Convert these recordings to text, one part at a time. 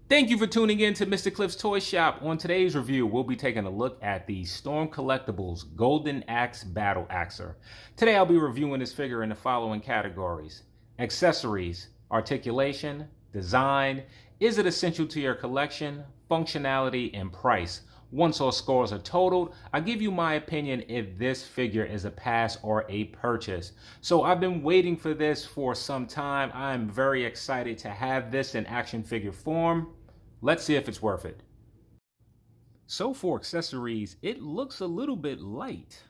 Thank you for tuning in to Mr. Cliff's Toy Shop. On today's review, we'll be taking a look at the Storm Collectibles Golden Axe Battle Axer. Today I'll be reviewing this figure in the following categories: accessories, articulation, design, is it essential to your collection, functionality, and price. Once all scores are totaled, I'll give you my opinion if this figure is a pass or a purchase. So I've been waiting for this for some time. I'm very excited to have this in action figure form. Let's see if it's worth it. So for accessories, it looks a little bit light.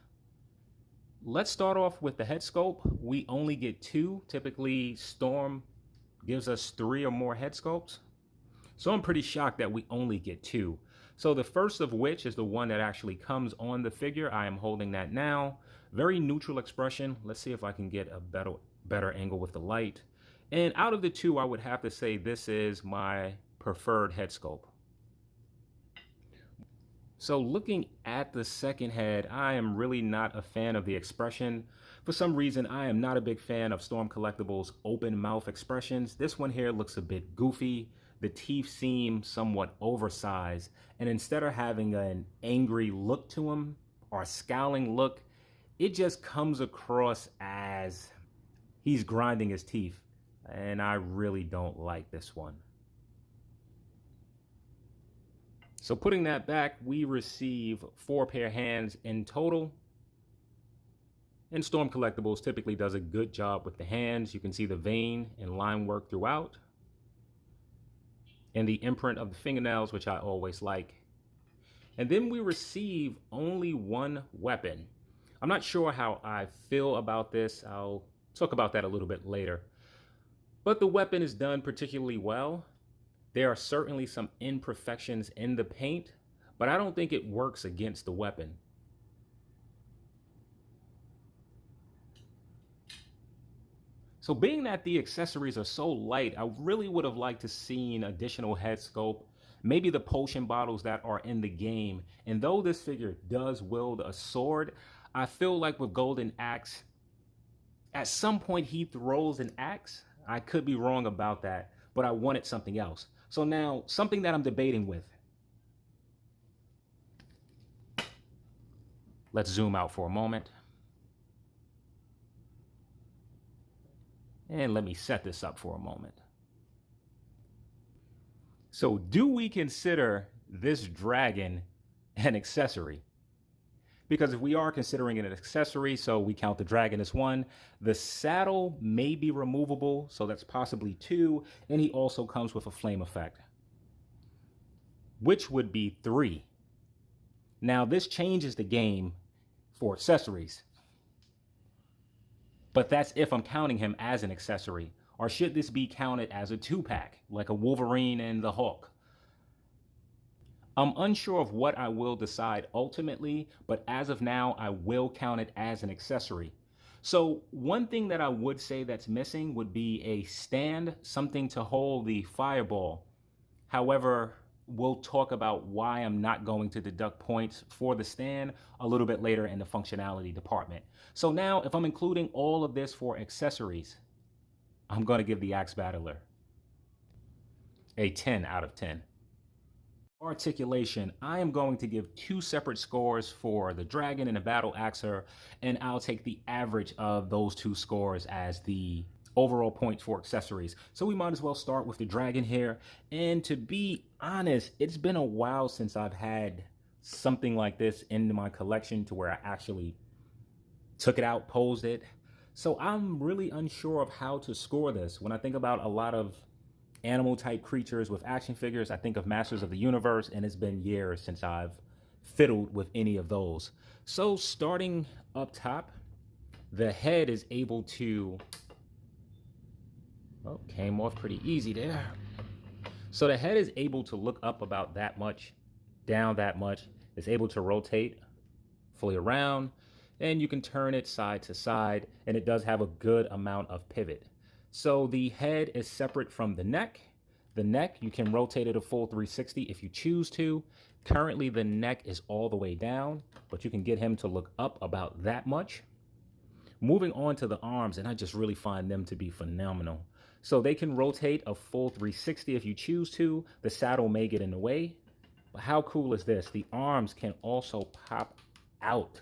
Let's start off with the head sculpt. We only get two. Typically, Storm gives us 3 or more head sculpts. So I'm pretty shocked that we only get 2. So the first of which is the one that actually comes on the figure. I am holding that now. Very neutral expression. Let's see if I can get a better angle with the light. And out of the 2, I would have to say this is my preferred head sculpt. So looking at the second head, I am really not a fan of the expression. For some reason, I am not a big fan of Storm Collectibles open mouth expressions. This one here looks a bit goofy. The teeth seem somewhat oversized. And instead of having an angry look to him or a scowling look, it just comes across as he's grinding his teeth. And I really don't like this one. So putting that back, we receive 4 pair hands in total. And Storm Collectibles typically does a good job with the hands. You can see the vein and line work throughout. And the imprint of the fingernails, which I always like. And then we receive only 1 weapon. I'm not sure how I feel about this. I'll talk about that a little bit later. But the weapon is done particularly well. There are certainly some imperfections in the paint, but I don't think it works against the weapon. So being that the accessories are so light, I really would have liked to seen additional head sculpt, maybe the potion bottles that are in the game. And though this figure does wield a sword, I feel like with Golden Axe, at some point he throws an axe. I could be wrong about that, but I wanted something else. So now, something that I'm debating with. Let's zoom out for a moment. And let me set this up for a moment. So do we consider this dragon an accessory? Because if we are considering it an accessory, so we count the dragon as 1, the saddle may be removable, so that's possibly 2, and he also comes with a flame effect, which would be 3. Now this changes the game for accessories, but that's if I'm counting him as an accessory. Or should this be counted as a 2-pack, like a Wolverine and the Hulk? I'm unsure of what I will decide ultimately, but as of now, I will count it as an accessory. So one thing that I would say that's missing would be a stand, something to hold the fireball. However, we'll talk about why I'm not going to deduct points for the stand a little bit later in the functionality department. So now, if I'm including all of this for accessories, I'm going to give the Axe Battler a 10 out of 10. Articulation, I am going to give 2 separate scores for the dragon and the battle axer, and I'll take the average of those 2 scores as the overall points for accessories. So we might as well start with the dragon here. And to be honest, it's been a while since I've had something like this in my collection to where I actually took it out, posed it. So I'm really unsure of how to score this. When I think about a lot of animal type creatures with action figures, I think of Masters of the Universe, and it's been years since I've fiddled with any of those. So starting up top, the head is able to, oh, came off pretty easy there. So the head is able to look up about that much, down that much. It's able to rotate fully around, and you can turn it side to side, and it does have a good amount of pivot. So the head is separate from the neck. The neck, you can rotate it a full 360 if you choose to. Currently, the neck is all the way down, but you can get him to look up about that much. Moving on to the arms, and I just really find them to be phenomenal. So they can rotate a full 360 if you choose to. The saddle may get in the way. But how cool is this? The arms can also pop out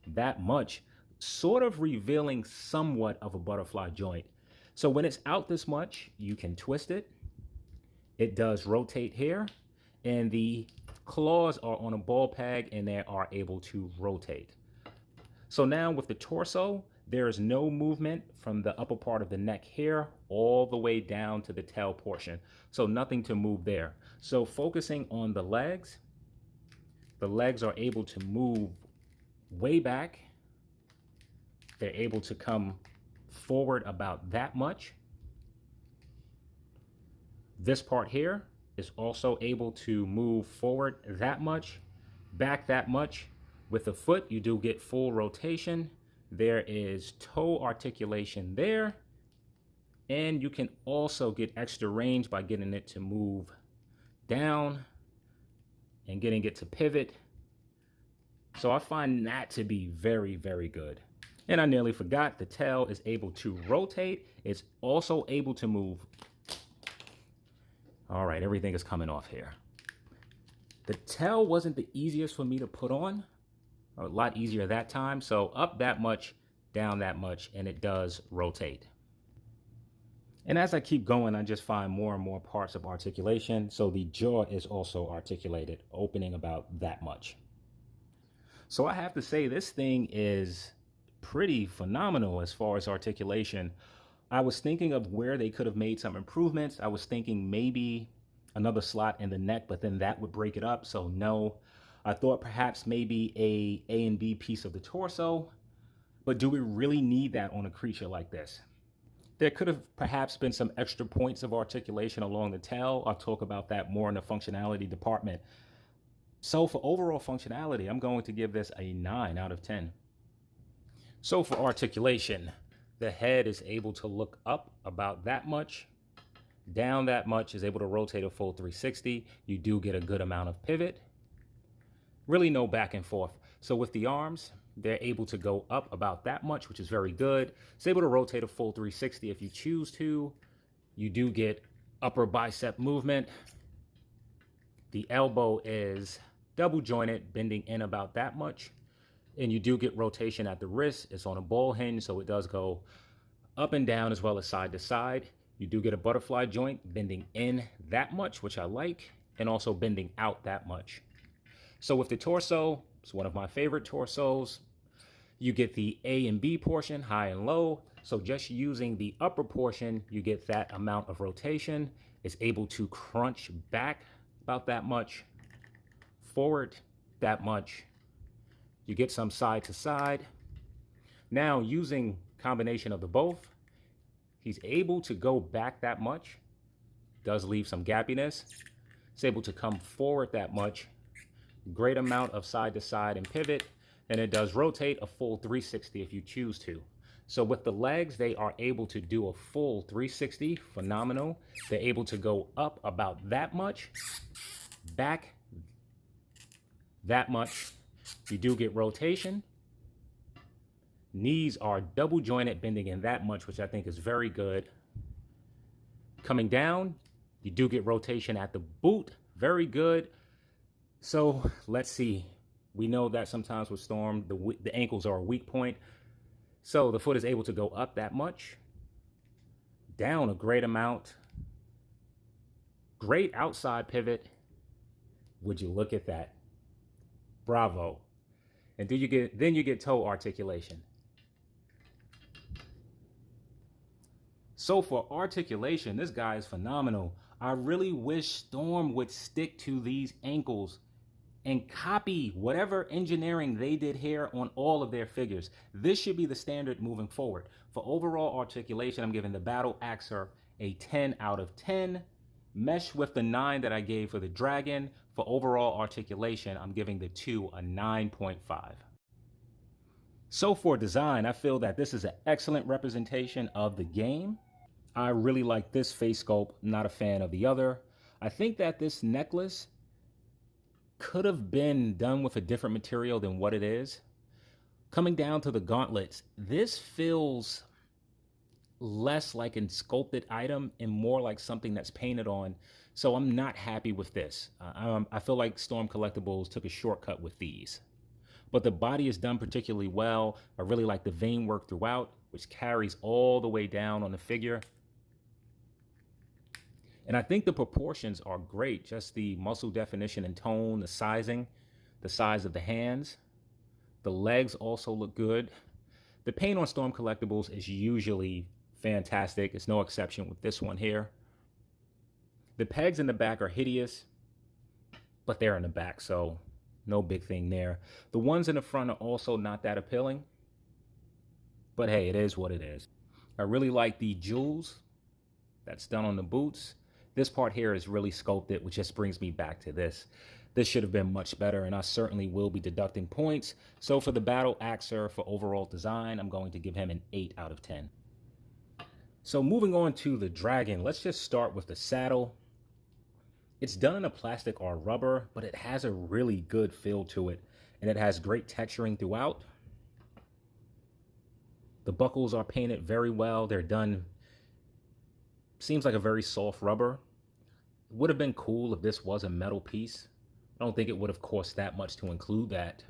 that much, sort of revealing somewhat of a butterfly joint. So when it's out this much, you can twist it. It does rotate here, and the claws are on a ball peg and they are able to rotate. So now with the torso, there is no movement from the upper part of the neck here all the way down to the tail portion. So nothing to move there. So focusing on the legs are able to move way back. They're able to come forward about that much. This part here is also able to move forward that much, back that much. With the foot, you do get full rotation. There is toe articulation there. And you can also get extra range by getting it to move down and getting it to pivot. So I find that to be very, very good. And I nearly forgot, the tail is able to rotate. It's also able to move. All right, everything is coming off here. The tail wasn't the easiest for me to put on. A lot easier that time. So up that much, down that much, and it does rotate. And as I keep going, I just find more and more parts of articulation. So the jaw is also articulated, opening about that much. So I have to say this thing is pretty phenomenal as far as articulation. I was thinking of where they could have made some improvements. I was thinking maybe another slot in the neck, but then that would break it up. So no, I thought perhaps maybe A and B piece of the torso, but do we really need that on a creature like this? There could have perhaps been some extra points of articulation along the tail. I'll talk about that more in the functionality department. So for overall functionality, I'm going to give this a 9 out of 10. So for articulation, the head is able to look up about that much, down that much, is able to rotate a full 360. You do get a good amount of pivot. Really no back and forth. So with the arms, they're able to go up about that much, which is very good. It's able to rotate a full 360 if you choose to. You do get upper bicep movement. The elbow is double jointed, bending in about that much. And you do get rotation at the wrist. It's on a ball hinge, so it does go up and down as well as side to side. You do get a butterfly joint bending in that much, which I like, and also bending out that much. So with the torso, it's one of my favorite torsos. You get the A and B portion, high and low. So just using the upper portion, you get that amount of rotation. It's able to crunch back about that much, forward that much. You get some side to side. Now using combination of the both, he's able to go back that much. Does leave some gappiness. It's able to come forward that much. Great amount of side to side and pivot, and it does rotate a full 360 if you choose to. So with the legs, they are able to do a full 360, phenomenal. They're able to go up about that much, back that much. You do get rotation. Knees are double jointed, bending in that much, which I think is very good. Coming down, you do get rotation at the boot, very good. So let's see. We know that sometimes with Storm, the ankles are a weak point. So the foot is able to go up that much, down a great amount. Great outside pivot. Would you look at that? Bravo. And then you get toe articulation. So for articulation, this guy is phenomenal. I really wish Storm would stick to these ankles and copy whatever engineering they did here on all of their figures. This should be the standard moving forward. For overall articulation, I'm giving the Battle Axer a 10 out of 10. Mesh with the 9 that I gave for the Dragon. For overall articulation, I'm giving the 2 a 9.5. So for design, I feel that this is an excellent representation of the game. I really like this face sculpt, not a fan of the other. I think that this necklace could have been done with a different material than what it is. Coming down to the gauntlets, this feels less like a sculpted item and more like something that's painted on. So I'm not happy with this. I feel like Storm Collectibles took a shortcut with these. But the body is done particularly well. I really like the vein work throughout, which carries all the way down on the figure. And I think the proportions are great. Just the muscle definition and tone, the sizing, the size of the hands. The legs also look good. The paint on Storm Collectibles is usually fantastic. It's no exception with this one here. The pegs in the back are hideous, but they're in the back, so no big thing there. The ones in the front are also not that appealing, but hey, it is what it is. I really like the jewels that's done on the boots. This part here is really sculpted, which just brings me back to this. This should have been much better, and I certainly will be deducting points. So for the battle axer for overall design, I'm going to give him an 8 out of 10. So moving on to the dragon, let's just start with the saddle. It's done in a plastic or rubber, but it has a really good feel to it, and it has great texturing throughout. The buckles are painted very well. They're done, seems like a very soft rubber. It would have been cool if this was a metal piece. I don't think it would have cost that much to include that.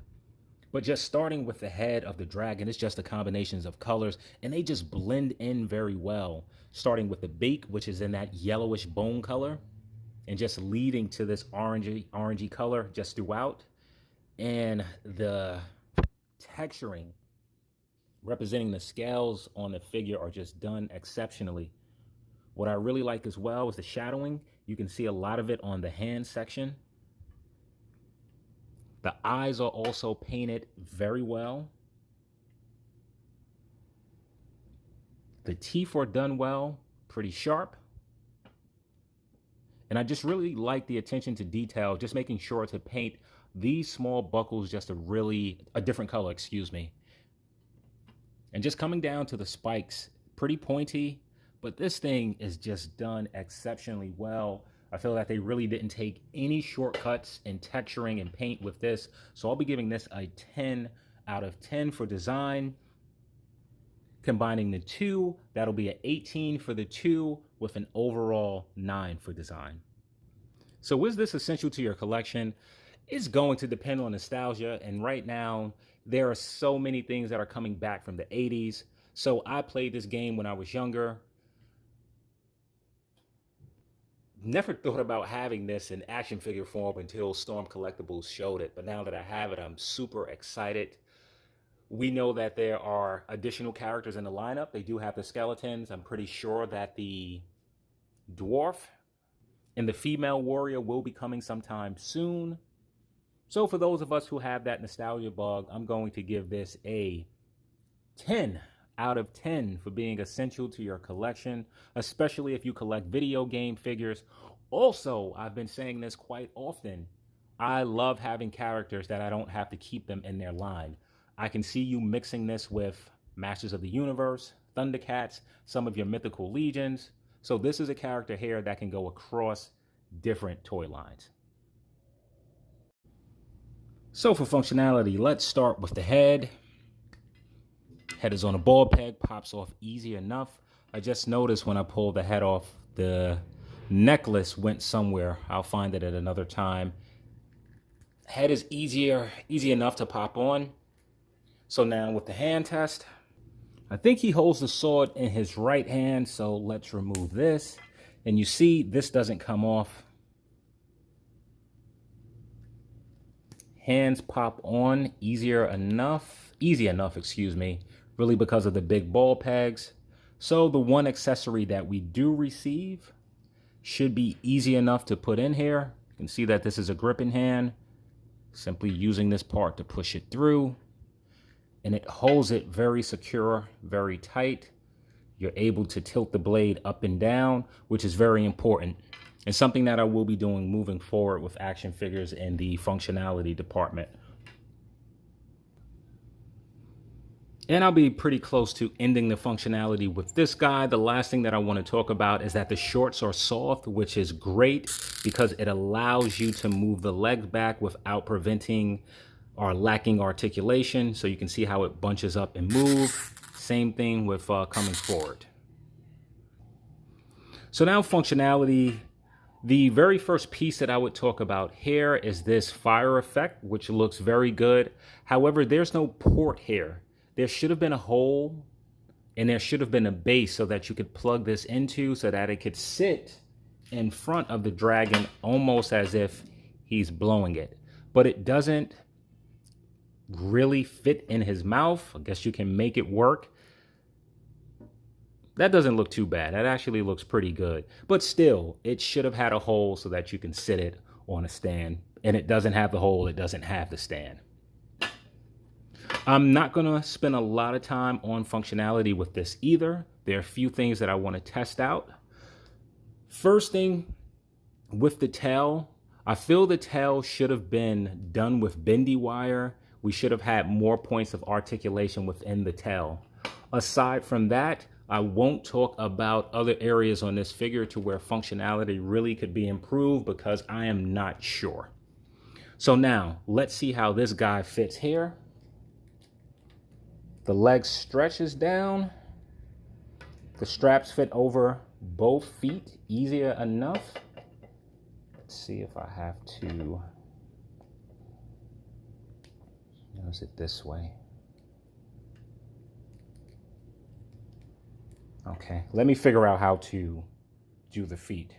But just starting with the head of the dragon, it's just the combinations of colors, and they just blend in very well. Starting with the beak, which is in that yellowish bone color, and just leading to this orangey color just throughout. And the texturing representing the scales on the figure are just done exceptionally. What I really like as well is the shadowing. You can see a lot of it on the hand section. The eyes are also painted very well. The teeth are done well, pretty sharp. And I just really like the attention to detail, just making sure to paint these small buckles just a different color, excuse me. And just coming down to the spikes, pretty pointy, but this thing is just done exceptionally well. I feel that they really didn't take any shortcuts in texturing and paint with this. So I'll be giving this a 10 out of 10 for design. Combining the two, that'll be an 18 for the two with an overall 9 for design. So is this essential to your collection? It's going to depend on nostalgia. And right now, there are so many things that are coming back from the 80s. So I played this game when I was younger. Never thought about having this in action figure form until Storm Collectibles showed it. But now that I have it, I'm super excited. We know that there are additional characters in the lineup. They do have the skeletons. I'm pretty sure that the dwarf and the female warrior will be coming sometime soon. So for those of us who have that nostalgia bug, I'm going to give this a 10 out of 10 for being essential to your collection, especially if you collect video game figures. Also, I've been saying this quite often. I love having characters that I don't have to keep them in their line. I can see you mixing this with Masters of the Universe, Thundercats, some of your mythical legions. So this is a character here that can go across different toy lines. So for functionality, let's start with the head. Head is on a ball peg, pops off easy enough. I just noticed when I pulled the head off, the necklace went somewhere. I'll find it at another time. Head is easy enough to pop on. So now with the hand test, I think he holds the sword in his right hand. So let's remove this. And you see, this doesn't come off. Hands pop on easy enough, excuse me, really because of the big ball pegs. So the one accessory that we do receive should be easy enough to put in here. You can see that this is a gripping hand. Simply using this part to push it through. And it holds it very secure, very tight. You're able to tilt the blade up and down, which is very important. And something that I will be doing moving forward with action figures in the functionality department. And I'll be pretty close to ending the functionality with this guy. The last thing that I want to talk about is that the shorts are soft, which is great because it allows you to move the legs back without preventing or lacking articulation. So you can see how it bunches up and move. Same thing with coming forward. So now functionality. The very first piece that I would talk about here is this fire effect, which looks very good. However, there's no port here. There should have been a hole and there should have been a base so that you could plug this into so that it could sit in front of the dragon almost as if he's blowing it. But it doesn't really fit in his mouth. I guess you can make it work. That doesn't look too bad. That actually looks pretty good. But still, it should have had a hole so that you can sit it on a stand. And it doesn't have the hole. It doesn't have the stand. I'm not going to spend a lot of time on functionality with this either. There are a few things that I want to test out. First thing, with the tail, I feel the tail should have been done with bendy wire. We should have had more points of articulation within the tail. Aside from that, I won't talk about other areas on this figure to where functionality really could be improved because I am not sure. So now let's see how this guy fits here. The leg stretches down. The straps fit over both feet, easier enough. Let's see if I have to use it this way. Okay, let me figure out how to do the feet.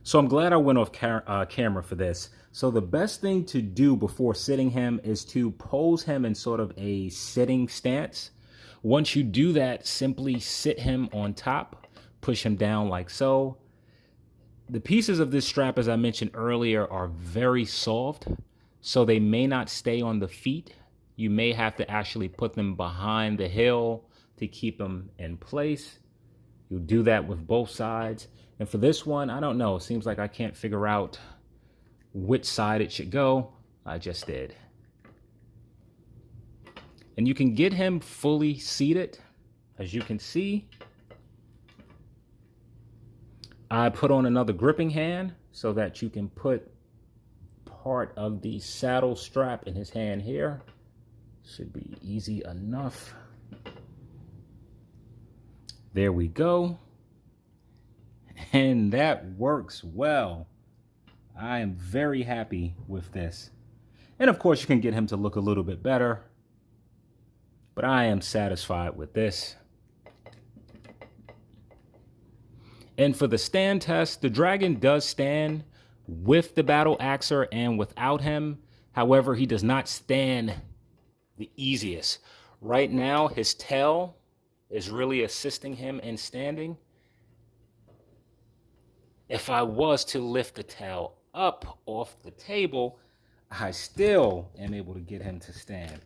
So I'm glad I went off camera for this. So the best thing to do before sitting him is to pose him in sort of a sitting stance. Once you do that, simply sit him on top, push him down like so. The pieces of this strap, as I mentioned earlier, are very soft, so they may not stay on the feet. You may have to actually put them behind the heel to keep them in place. You'll do that with both sides. And for this one, I don't know. It seems like I can't figure out which side it should go. I just did. And you can get him fully seated. As you can see, I put on another gripping hand so that you can put part of the saddle strap in his hand here. Should be easy enough. There we go. And that works well. I am very happy with this. And of course you can get him to look a little bit better, but I am satisfied with this. And for the stand test, the dragon does stand with the battle axer and without him. However, he does not stand the easiest. Right now, his tail is really assisting him in standing. If I was to lift the tail up off the table, I still am able to get him to stand.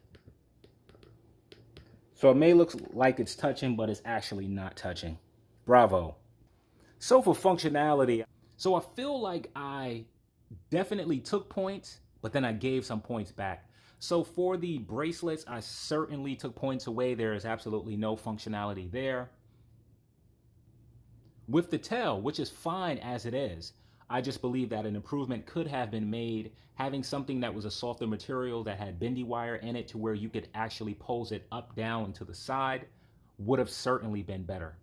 So it may look like it's touching, but it's actually not touching. Bravo. So for functionality, so I feel like I definitely took points, but then I gave some points back. So for the bracelets, I certainly took points away. There is absolutely no functionality there. With the tail, which is fine as it is, I just believe that an improvement could have been made having something that was a softer material that had bendy wire in it to where you could actually pose it up, down, and to the side would have certainly been better.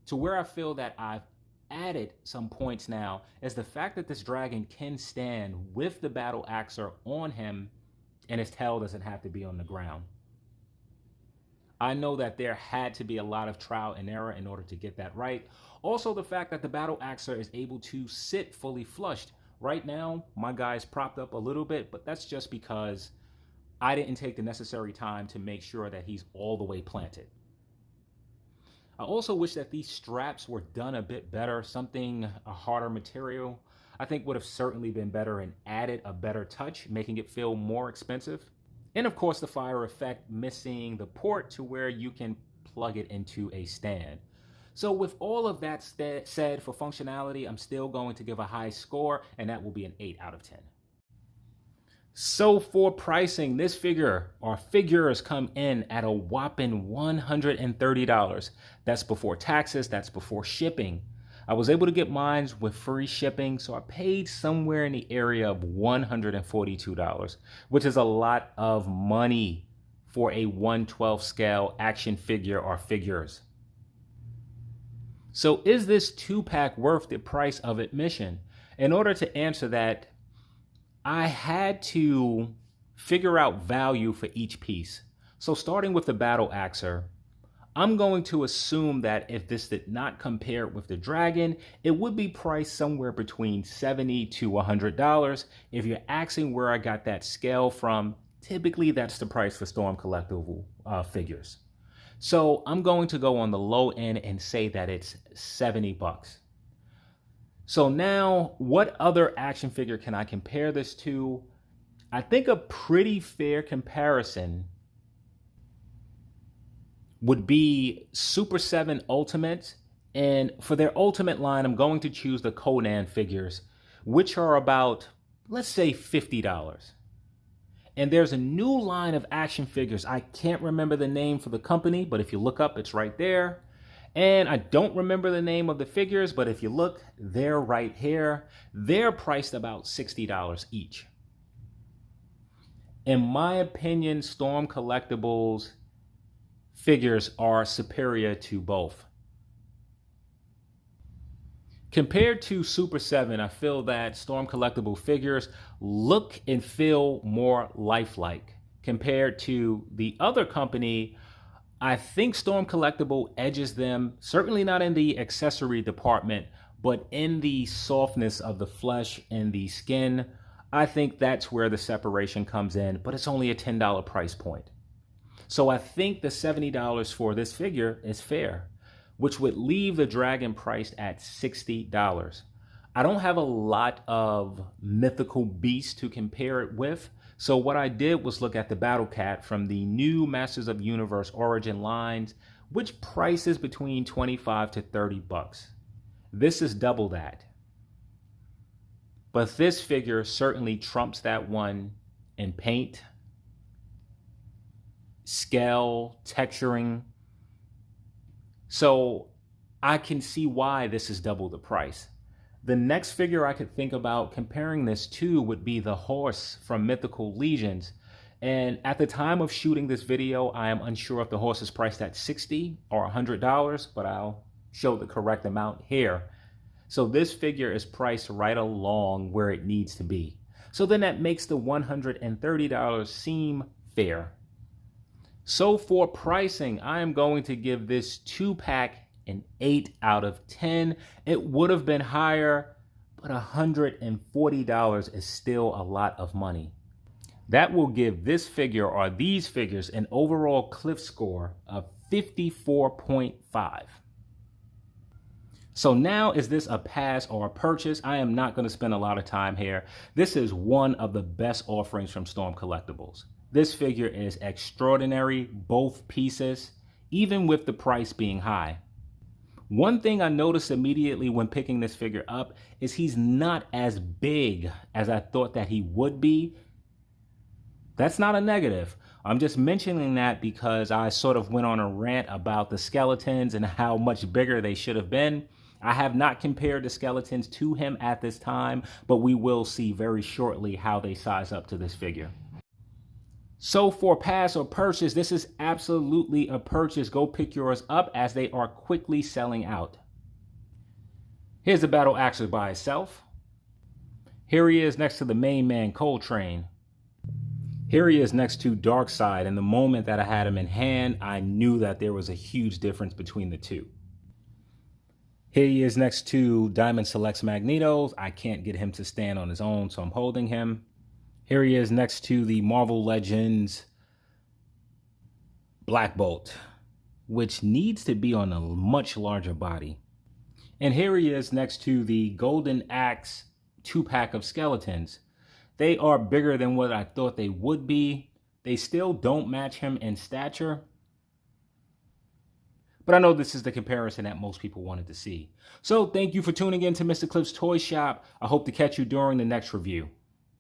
To where I feel that I've added some points now is the fact that this dragon can stand with the battle axer on him and his tail doesn't have to be on the ground. I know that there had to be a lot of trial and error in order to get that right. Also, the fact that the battle axer is able to sit fully flushed. Right now, my guy is propped up a little bit, but that's just because I didn't take the necessary time to make sure that he's all the way planted. I also wish that these straps were done a bit better. Something, a harder material, I think would have certainly been better and added a better touch, making it feel more expensive. And of course, the fire effect, missing the port to where you can plug it into a stand. So with all of that said, for functionality, I'm still going to give a high score, and that will be an 8 out of 10. So for pricing, this figure or figures come in at a whopping $130. That's before taxes, that's before shipping. I was able to get mine with free shipping, so I paid somewhere in the area of $142, which is a lot of money for a 1/12 scale action figure or figures. So is this 2-pack worth the price of admission? In order to answer that, I had to figure out value for each piece. So starting with the battle axer, I'm going to assume that if this did not compare with the dragon, it would be priced somewhere between $70 to $100. If you're asking where I got that scale from, typically that's the price for Storm collectible figures. So I'm going to go on the low end and say that it's $70. So now, what other action figure can I compare this to? I think a pretty fair comparison would be Super 7 Ultimate. And for their Ultimate line, I'm going to choose the Conan figures, which are about, let's say, $50. And there's a new line of action figures. I can't remember the name for the company, but if you look up, it's right there. And I don't remember the name of the figures, but if you look, they're right here. They're priced about $60 each. In my opinion, Storm Collectibles figures are superior to both. Compared to Super 7, I feel that Storm Collectible figures look and feel more lifelike. Compared to the other company, I think Storm Collectible edges them, certainly not in the accessory department, but in the softness of the flesh and the skin. I think that's where the separation comes in, but it's only a $10 price point. So I think the $70 for this figure is fair, which would leave the dragon priced at $60. I don't have a lot of mythical beasts to compare it with, so what I did was look at the Battle Cat from the new Masters of Universe Origin lines, which prices between $25 to $30. This is double that. But this figure certainly trumps that one in paint, scale, texturing. So I can see why this is double the price. The next figure I could think about comparing this to would be the horse from Mythical Legions. And at the time of shooting this video, I am unsure if the horse is priced at $60 or $100, but I'll show the correct amount here. So this figure is priced right along where it needs to be. So then that makes the $130 seem fair. So for pricing, I am going to give this 2-pack an 8 out of 10. It would have been higher, but $140 is still a lot of money. That will give this figure or these figures an overall Cliff score of 54.5. So now, is this a pass or a purchase? I am not going to spend a lot of time here. This is one of the best offerings from Storm Collectibles. This figure is extraordinary, both pieces, even with the price being high. One thing I noticed immediately when picking this figure up is he's not as big as I thought that he would be. That's not a negative. I'm just mentioning that because I sort of went on a rant about the skeletons and how much bigger they should have been. I have not compared the skeletons to him at this time, but we will see very shortly how they size up to this figure. So for pass or purchase, this is absolutely a purchase. Go pick yours up as they are quickly selling out. Here's the battle axer by itself. Here he is next to the main man, Coltrane. Here he is next to Darkseid, and the moment that I had him in hand, I knew that there was a huge difference between the two. Here he is next to Diamond Selects Magnetos. I can't get him to stand on his own, so I'm holding him. Here he is next to the Marvel Legends Black Bolt, which needs to be on a much larger body. And here he is next to the Golden Axe 2-pack of skeletons. They are bigger than what I thought they would be. They still don't match him in stature, but I know this is the comparison that most people wanted to see. So thank you for tuning in to Mr. Cliff's Toy Shop. I hope to catch you during the next review.